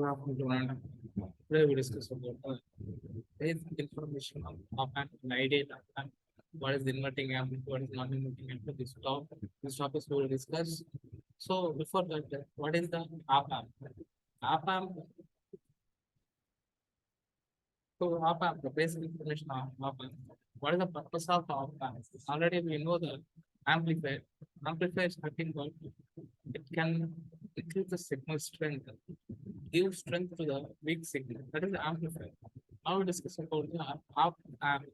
Good afternoon. Today we discuss about basic information on op-amp and ideal op-amp. What is inverting amp? What is non-inverting amp? This topic we will discuss. So before that, what is the op-amp? Op-amp. So op-amp, the basic information on op-amp. What is the purpose of op-amp? Already we know the amplifier. Amplifier is nothing but it can increase the signal strength, give strength to the weak signal. That is the amplifier. Now we discuss about the amp,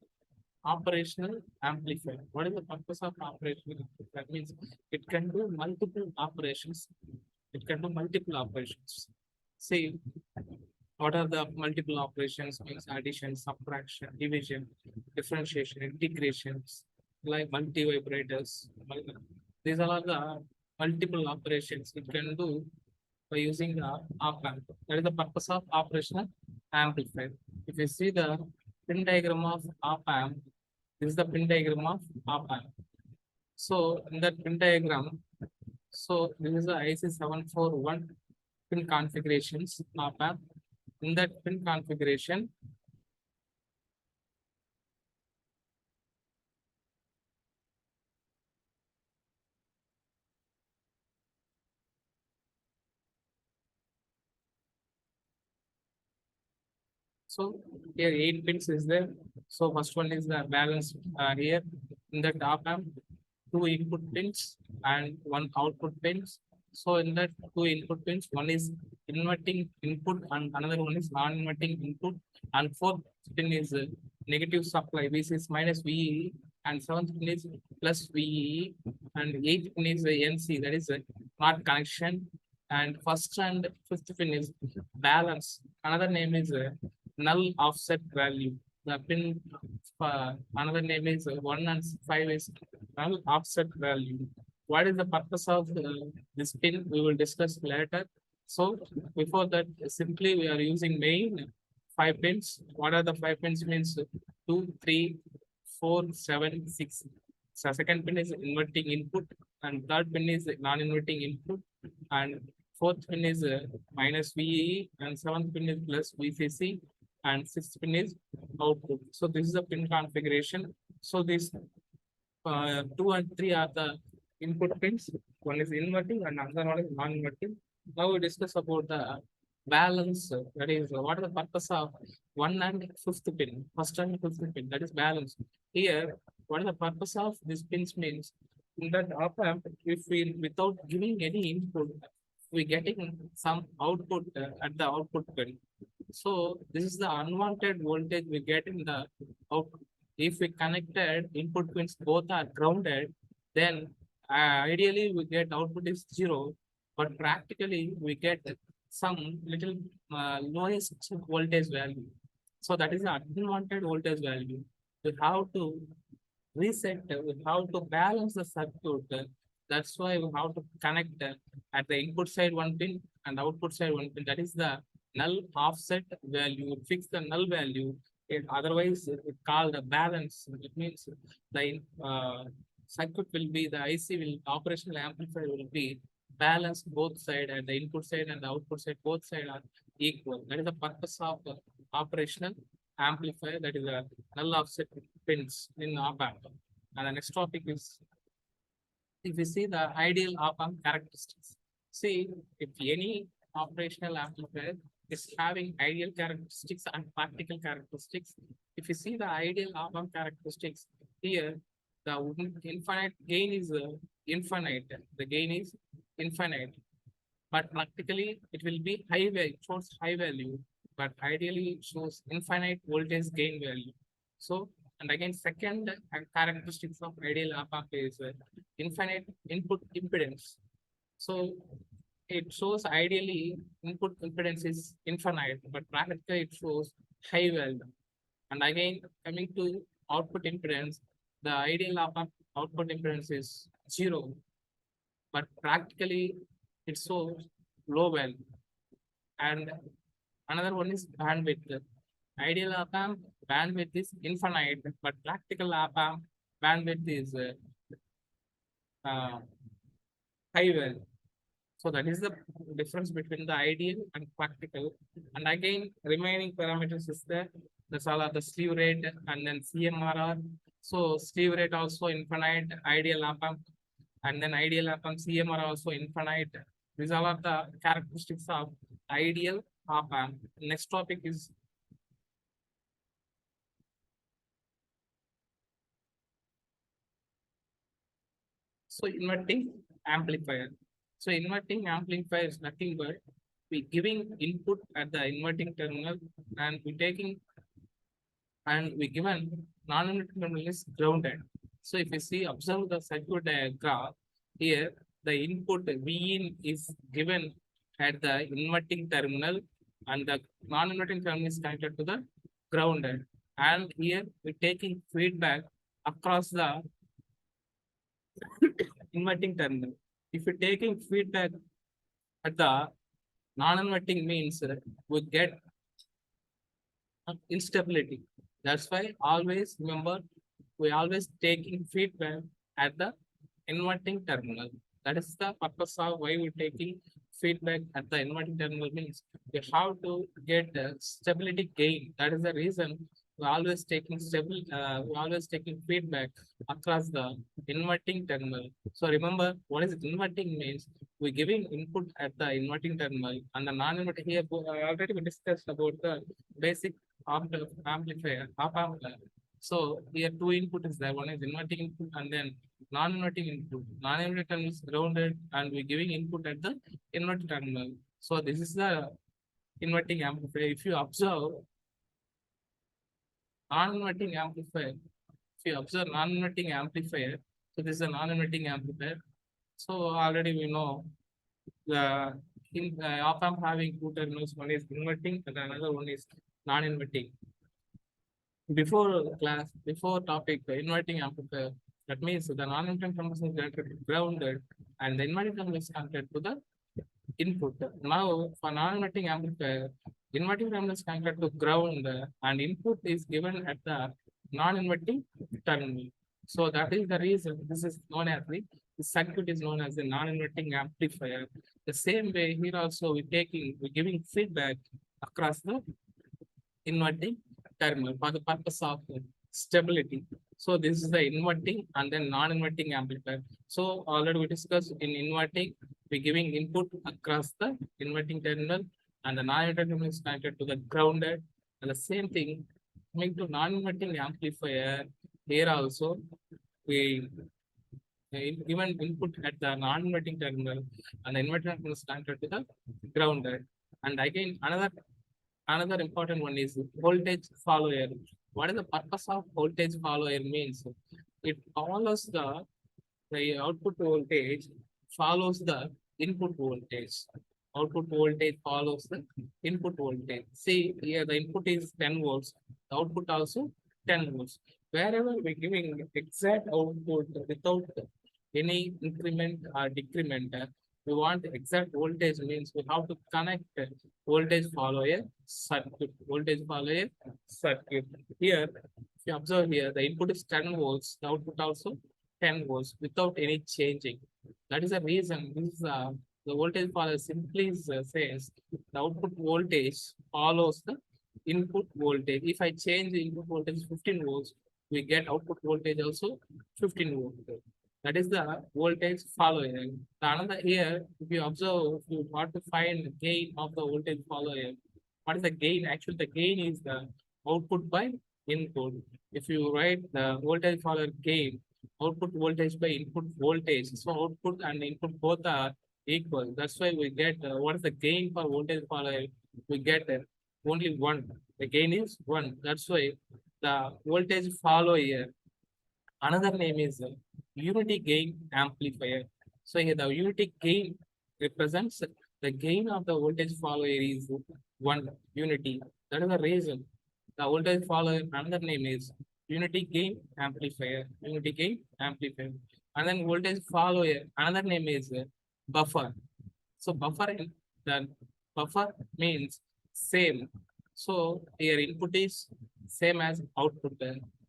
operational amplifier. What is the purpose of operational amplifier? That means it can do multiple operations. It can do multiple operations. See, what are the multiple operations? Means addition, subtraction, division, differentiation, integrations, like multi-vibrators. These are all the multiple operations it can do by using the op-amp. That is the purpose of operational amplifier. If you see the pin diagram of op-amp, this is the pin diagram of op-amp. So in that pin diagram, so this is the IC741 pin configurations op-amp. In that pin configuration, so here 8 pins is there. So first one is the balance here in the top amp, 2 input pins and 1 output pins. So in that 2 input pins, one is inverting input and another one is non-inverting input, and fourth pin is negative supply, which is minus VE, and seventh pin is plus VE, and eighth pin is NC, that is not connection, and first and fifth pin is balance. Another name is null offset value. The pin another name is 1 and 5 is null offset value. What is the purpose of this pin? We will discuss later. So before that, simply we are using main 5 pins. What are the 5 pins? Means 2, 3, 4, 7, 6. So second pin is inverting input, and third pin is non-inverting input, and fourth pin is minus VE, and seventh pin is plus VCC, and sixth pin is output. So this is the pin configuration. So these 2 and 3 are the input pins. One is inverting and another one is non-inverting. Now we discuss about the balance. That is, what is the purpose of 1 and 5th pin? First and 5th pin, that is balance. Here, what is the purpose of these pins? Means in that op-amp, if we without giving any input, we getting some output at the output pin. So this is the unwanted voltage we get in the output. If we connected input pins both are grounded, then ideally we get output is 0, but practically we get some little lowest voltage value. So that is the unwanted voltage value. We have to reset, we have to balance the circuit. That's why we have to connect at the input side 1 pin and output side 1 pin. That is the null offset value. Fix the null value. Otherwise, it's called a balance. It means the circuit will be, the IC will, operational amplifier will be balanced both side, and the input side and the output side, both side are equal. That is the purpose of operational amplifier. That is a null offset pins in op-amp. And the next topic is, if we see the ideal op-amp characteristics. See, if any operational amplifier is having ideal characteristics and practical characteristics. If you see the ideal op-amp characteristics, here the infinite gain is infinite. The gain is infinite, but practically it will be high value, shows high value, but ideally it shows infinite voltage gain value. So, and again, second characteristics of ideal op-amp is infinite input impedance. So it shows ideally input impedance is infinite, but practically it shows high value. And again, coming to output impedance, the ideal op-amp output impedance is 0, but practically it shows low value. And another one is bandwidth. Ideal op-amp bandwidth is infinite, but practical op-amp bandwidth is high value. So that is the difference between the ideal and practical. And again, remaining parameters is the all are the slew rate and then CMRR. So slew rate also infinite, ideal op amp, and then ideal op amp CMRR also infinite. These all are the characteristics of ideal op amp. Next topic is so inverting amplifier. So inverting amplifier is nothing but we giving input at the inverting terminal and we taking and we given non-inverting terminal is grounded. So if you see observe the circuit diagram here, the input Vin is given at the inverting terminal and the non-inverting terminal is connected to the grounded. And here we taking feedback across the inverting terminal. If you're taking feedback at the non-inverting means we get instability. That's why always remember we always taking feedback at the inverting terminal. That is the purpose of why we're taking feedback at the inverting terminal means we have to get stability gain. That is the reason we're always taking we're always taking feedback across the inverting terminal. So remember what is inverting means we're giving input at the inverting terminal and the non-inverting here already we discussed about the basic amplifier, op amp. So here two input is there. One is inverting input and then non-inverting input. Non-inverting terminal is grounded and we're giving input at the inverting terminal. So this is the inverting amplifier. If you observe non-inverting amplifier, if you observe non-inverting amplifier, so this is a non-inverting amplifier. So already we know the op amp having two terminals. One is inverting and another one is non-inverting. Before topic, the inverting amplifier, that means the non-inverting terminal is connected to grounded and the inverting terminal is connected to the input. Now, for non-inverting amplifier, inverting terminal is connected to ground and input is given at the non-inverting terminal. So that is the reason this is known as the circuit is known as the non-inverting amplifier. The same way here also we're giving feedback across the inverting terminal for the purpose of stability. So this is the inverting and then non-inverting amplifier. So already we discussed in inverting, we're giving input across the inverting terminal and the non-inverting terminal is connected to the grounded. And the same thing coming to non-inverting amplifier, here also we given input at the non-inverting terminal and the inverting terminal is connected to the grounded. And again, another important one is voltage follower. What is the purpose of voltage follower means? It follows the output voltage follows the input voltage. Output voltage follows the input voltage. See here the input is 10 volts, the output also 10 volts. Wherever we're giving exact output without any increment or decrement, we want exact voltage means we have to connect voltage follower circuit. Voltage follower circuit. Here, if you observe here, the input is 10 volts, the output also 10 volts without any changing. That is the reason this is the voltage follower simply says the output voltage follows the input voltage. If I change the input voltage 15 volts, we get output voltage also 15 volts. That is the voltage follower. The another here, if you observe, if you want to find the gain of the voltage follower, what is the gain? Actually, the gain is the output by input. If you write the voltage follower gain, output voltage by input voltage, so output and input both are equal. That's why we get what is the gain for voltage follower? We get only one. The gain is one. That's why the voltage follower. Another name is unity gain amplifier. So here the unity gain represents the gain of the voltage follower is one unity. That is the reason the voltage follower another name is unity gain amplifier. Unity gain amplifier. And then voltage follower another name is buffer. So the buffer means same. So here input is same as output.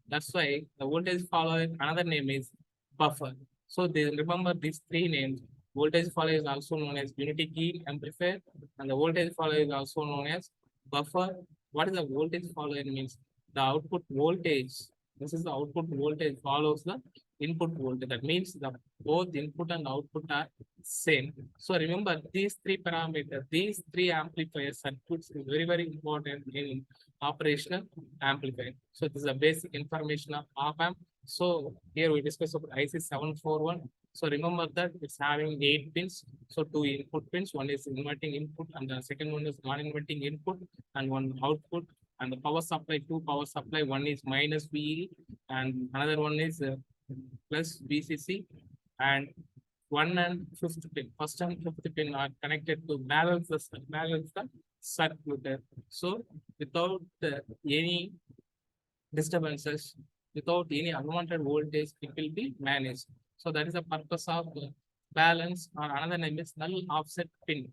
That's why the voltage follower another name is buffer. So they remember these three names. Voltage follower is also known as unity gain amplifier, and the voltage follower is also known as buffer. What is the voltage follower means? The output voltage. This is the output voltage follows the input voltage. That means the both input and output are same. So remember these three parameters, these three amplifier circuits is very important in operational amplifier. So this is the basic information of op-amp. So here we discuss about IC741. So remember that it's having 8 pins. So 2 input pins, one is inverting input and the second one is non-inverting input and one output. And the power supply, 2 power supply, one is minus VE and another one is plus VCC, and 1 and 5th pin. First and 5th pin are connected to balance the circuit. So without any disturbances, without any unwanted voltage, it will be managed. So that is the purpose of balance, or another name is null offset pin.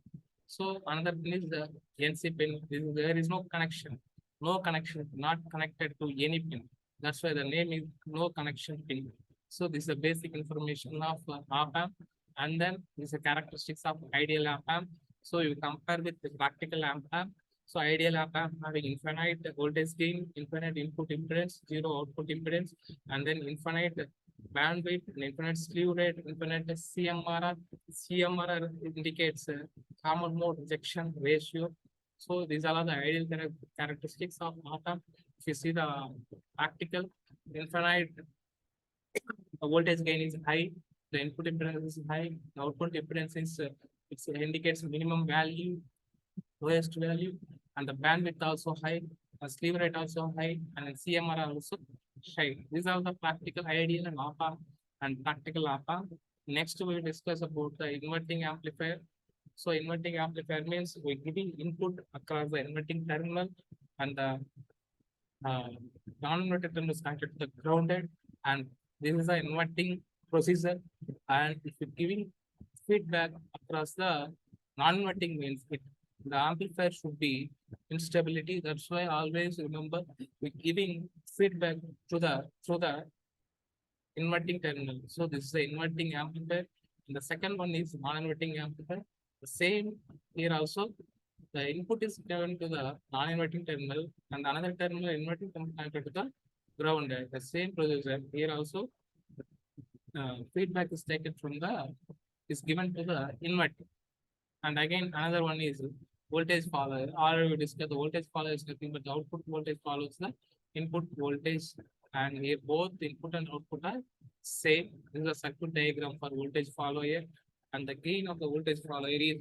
So another pin is the NC pin. There is no connection, not connected to any pin. That's why the name is no connection pin. So this is the basic information of op-amp, and then this is the characteristics of ideal op-amp. So you compare with the practical op-amp. So ideal op-amp having infinite voltage gain, infinite input impedance, zero output impedance, and then infinite bandwidth, infinite slew rate, infinite CMRR. CMRR indicates common mode rejection ratio. So these are the ideal characteristics of op-amp. If you see the practical, infinite voltage gain is high, the input impedance is high, the output impedance is it indicates minimum value, lowest value, and the bandwidth also high, the slew rate also high, and CMR also high. These are the practical ideal and op-amp and practical op-amp. Next, we will discuss about the inverting amplifier. So inverting amplifier means we're giving input across the inverting terminal, and the non-inverted terminal is connected to the grounded, and this is the inverting procedure. And if you're giving feedback across the non-inverting means the amplifier should be instability. That's why always remember we're giving feedback to the inverting terminal. So this is the inverting amplifier. And the second one is non-inverting amplifier. The same here also. The input is given to the non-inverting terminal, and another terminal inverting terminal connected to the ground. The same procedure here also. Feedback is taken from is given to the inverter. And again, another one is voltage follower. Already we discussed the voltage follower is nothing but the output voltage follows the input voltage. And here both input and output are same. This is a circuit diagram for voltage follower here. And the gain of the voltage follower is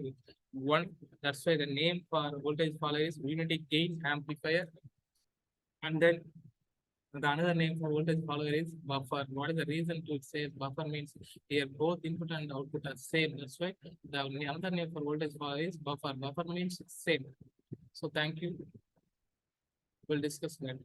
1. That's why the name for voltage follower is unity gain amplifier. And then the another name for voltage follower is buffer. What is the reason to say buffer means here both input and output are same. That's why the another name for voltage follower is buffer. Buffer means same. So thank you. We'll discuss that.